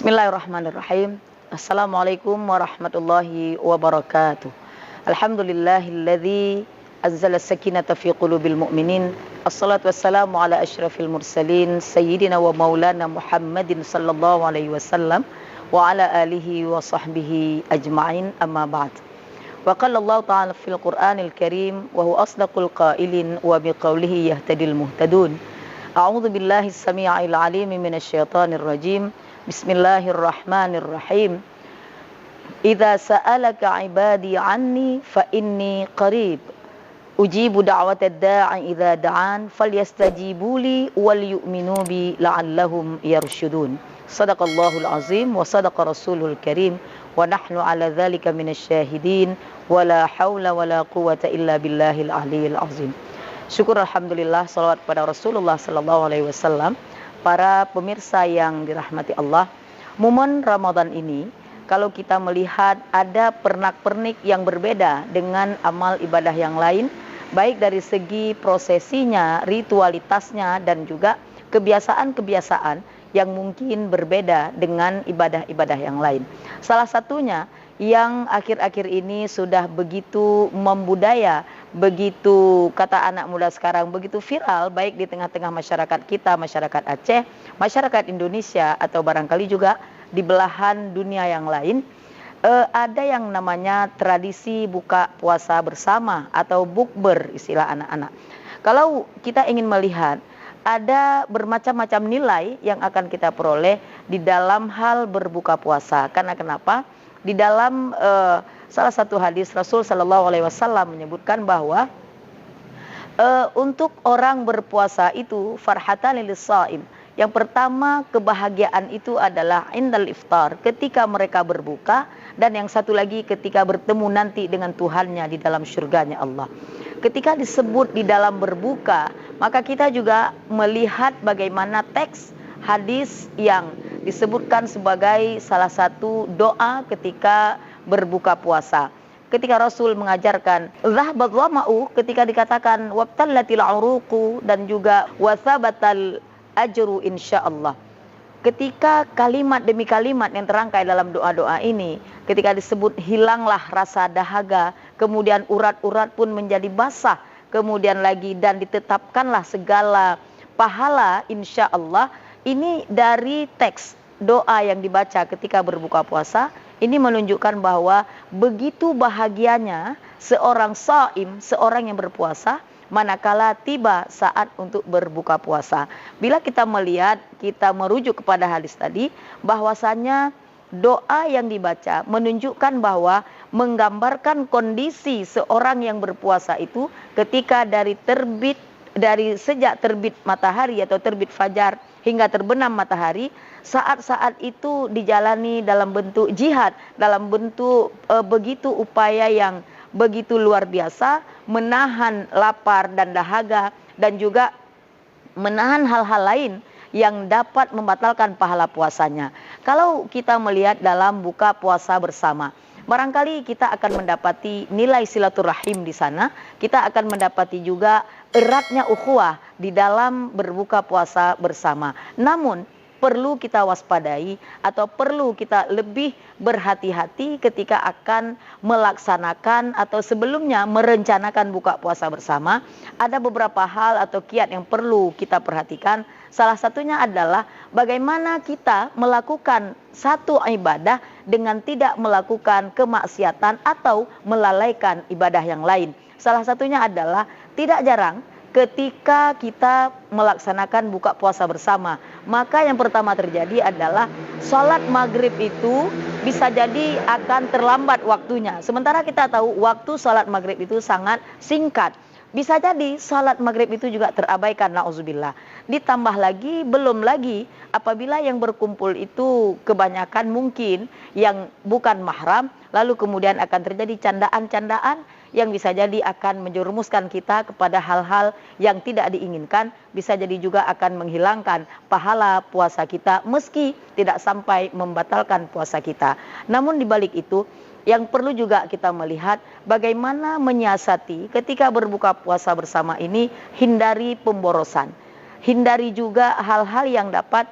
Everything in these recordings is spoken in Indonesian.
Bismillahirrahmanirrahim. Assalamualaikum warahmatullahi wabarakatuh. Alhamdulillahilladzi anzala sakinata fi qulubil mu'minin. Assalatu wassalamu ala asyrafil mursalin sayyidina wa maulana Muhammadin sallallahu alaihi wasallam wa ala alihi wa sahbihi ajma'in, amma ba'd. Wa qala Allah ta'ala fil Qur'anil Karim wa huwa asdaqul qailin wa biqaulihi yahtadil muhtadun. A'udzu billahi as-sami'il 'alim minasy syaithanir rajim. Bismillahirrahmanirrahim. Idza sa'alaka 'ibadi 'anni fa inni qarib. Ujibu da'watad da'i idza da'an falyastajibuli wal yu'minu bi la'allahum yarshudun. Shadaqallahul azim wa sadaqa rasulul karim wa nahnu 'ala dzalika minasy syahidin wa la haula wa la quwwata illa billahil aliyyil azim. Syukur alhamdulillah, salawat pada Rasulullah sallallahu alaihi wasallam. Para pemirsa yang dirahmati Allah, momen Ramadan ini kalau kita melihat ada pernak-pernik yang berbeda dengan amal ibadah yang lain, baik dari segi prosesinya, ritualitasnya, dan juga kebiasaan-kebiasaan yang mungkin berbeda dengan ibadah-ibadah yang lain. Salah satunya yang akhir-akhir ini sudah begitu membudaya, begitu kata anak muda sekarang, begitu viral baik di tengah-tengah masyarakat kita, masyarakat Aceh, masyarakat Indonesia, atau barangkali juga di belahan dunia yang lain. Ada yang namanya tradisi buka puasa bersama atau bukber istilah anak-anak. Kalau kita ingin melihat, ada bermacam-macam nilai yang akan kita peroleh di dalam hal berbuka puasa. Karena kenapa? Di dalam salah satu hadis Rasul Shallallahu Alaihi Wasallam menyebutkan bahwa untuk orang berpuasa itu farhatan lis-shaim. Yang pertama, kebahagiaan itu adalah indal iftar, ketika mereka berbuka, dan yang satu lagi ketika bertemu nanti dengan Tuhannya di dalam surganya Allah. Ketika disebut di dalam berbuka, maka kita juga melihat bagaimana teks hadis yang disebutkan sebagai salah satu doa ketika berbuka puasa. Ketika Rasul mengajarkan zahabat dhama'u, ketika dikatakan wabtallatil uruqu, dan juga wasabatal ajru insyaallah. Ketika kalimat demi kalimat yang terangkai dalam doa-doa ini, ketika disebut hilanglah rasa dahaga, kemudian urat-urat pun menjadi basah, kemudian lagi dan ditetapkanlah segala pahala insyaallah. Ini dari teks doa yang dibaca ketika berbuka puasa. Ini menunjukkan bahwa begitu bahagianya seorang shaim, seorang yang berpuasa, manakala tiba saat untuk berbuka puasa. Bila kita melihat, kita merujuk kepada hadis tadi, bahwasanya doa yang dibaca menunjukkan bahwa menggambarkan kondisi seorang yang berpuasa itu ketika dari sejak terbit matahari atau terbit fajar hingga terbenam matahari. Saat-saat itu dijalani dalam bentuk jihad, dalam bentuk begitu upaya yang begitu luar biasa, menahan lapar dan dahaga, dan juga menahan hal-hal lain yang dapat membatalkan pahala puasanya. Kalau kita melihat dalam buka puasa bersama, barangkali kita akan mendapati nilai silaturahim di sana. Kita akan mendapati juga eratnya ukhuwah di dalam berbuka puasa bersama. Namun perlu kita waspadai atau perlu kita lebih berhati-hati ketika akan melaksanakan atau sebelumnya merencanakan buka puasa bersama. Ada beberapa hal atau kiat yang perlu kita perhatikan. Salah satunya adalah bagaimana kita melakukan satu ibadah dengan tidak melakukan kemaksiatan atau melalaikan ibadah yang lain. Salah satunya adalah tidak jarang ketika kita melaksanakan buka puasa bersama, maka yang pertama terjadi adalah sholat maghrib itu bisa jadi akan terlambat waktunya. Sementara kita tahu waktu sholat maghrib itu sangat singkat. Bisa jadi sholat maghrib itu juga terabaikan, na'udzubillah. Ditambah lagi, belum lagi apabila yang berkumpul itu kebanyakan mungkin yang bukan mahram, lalu kemudian akan terjadi candaan-candaan yang bisa jadi akan menjerumuskan kita kepada hal-hal yang tidak diinginkan, bisa jadi juga akan menghilangkan pahala puasa kita meski tidak sampai membatalkan puasa kita. Namun di balik itu, yang perlu juga kita melihat bagaimana menyiasati ketika berbuka puasa bersama ini, hindari pemborosan. Hindari juga hal-hal yang dapat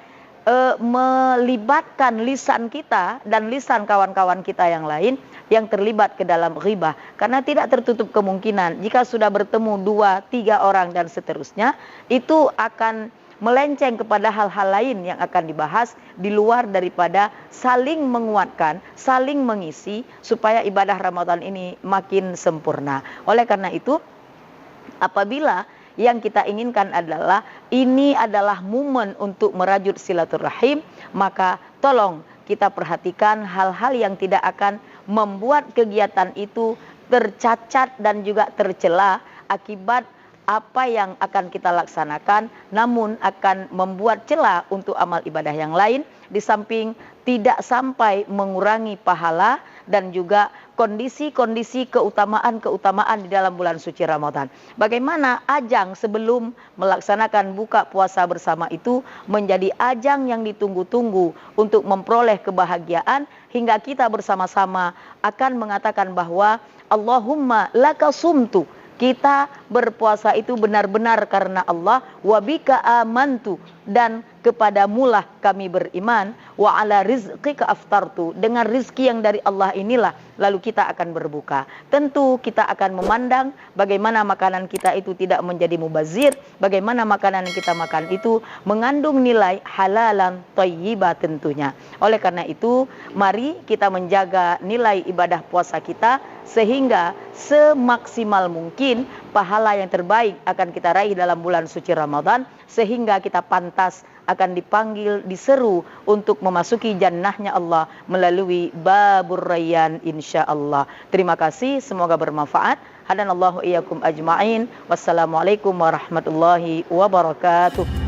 melibatkan lisan kita dan lisan kawan-kawan kita yang lain yang terlibat ke dalam ghibah. Karena tidak tertutup kemungkinan jika sudah bertemu 2-3 orang dan seterusnya, itu akan melenceng kepada hal-hal lain yang akan dibahas di luar daripada saling menguatkan, saling mengisi supaya ibadah Ramadan ini makin sempurna. Oleh karena itu, apabila yang kita inginkan adalah ini adalah momen untuk merajut silaturahim, maka tolong kita perhatikan hal-hal yang tidak akan membuat kegiatan itu tercacat dan juga tercela akibat apa yang akan kita laksanakan, namun akan membuat celah untuk amal ibadah yang lain, di samping tidak sampai mengurangi pahala dan juga kondisi-kondisi keutamaan-keutamaan di dalam bulan suci Ramadan. Bagaimana ajang sebelum melaksanakan buka puasa bersama itu menjadi ajang yang ditunggu-tunggu untuk memperoleh kebahagiaan, hingga kita bersama-sama akan mengatakan bahwa Allahumma laka sumtu, kita berpuasa itu benar-benar karena Allah, wa bika amantu, dan kepadamulah kami beriman, wa ala rizqika aftartu, dengan rizki yang dari Allah inilah lalu kita akan berbuka. Tentu kita akan memandang bagaimana makanan kita itu tidak menjadi mubazir, bagaimana makanan yang kita makan itu mengandung nilai halalan thayyibah tentunya. Oleh karena itu, mari kita menjaga nilai ibadah puasa kita sehingga semaksimal mungkin pahala yang terbaik akan kita raih dalam bulan suci Ramadan, sehingga kita pantas akan dipanggil, diseru untuk memasuki jannahnya Allah melalui babur rayyan insyaallah. Terima kasih, semoga bermanfaat. Hadanallahu iyyakum ajma'in. Wassalamualaikum warahmatullahi wabarakatuh.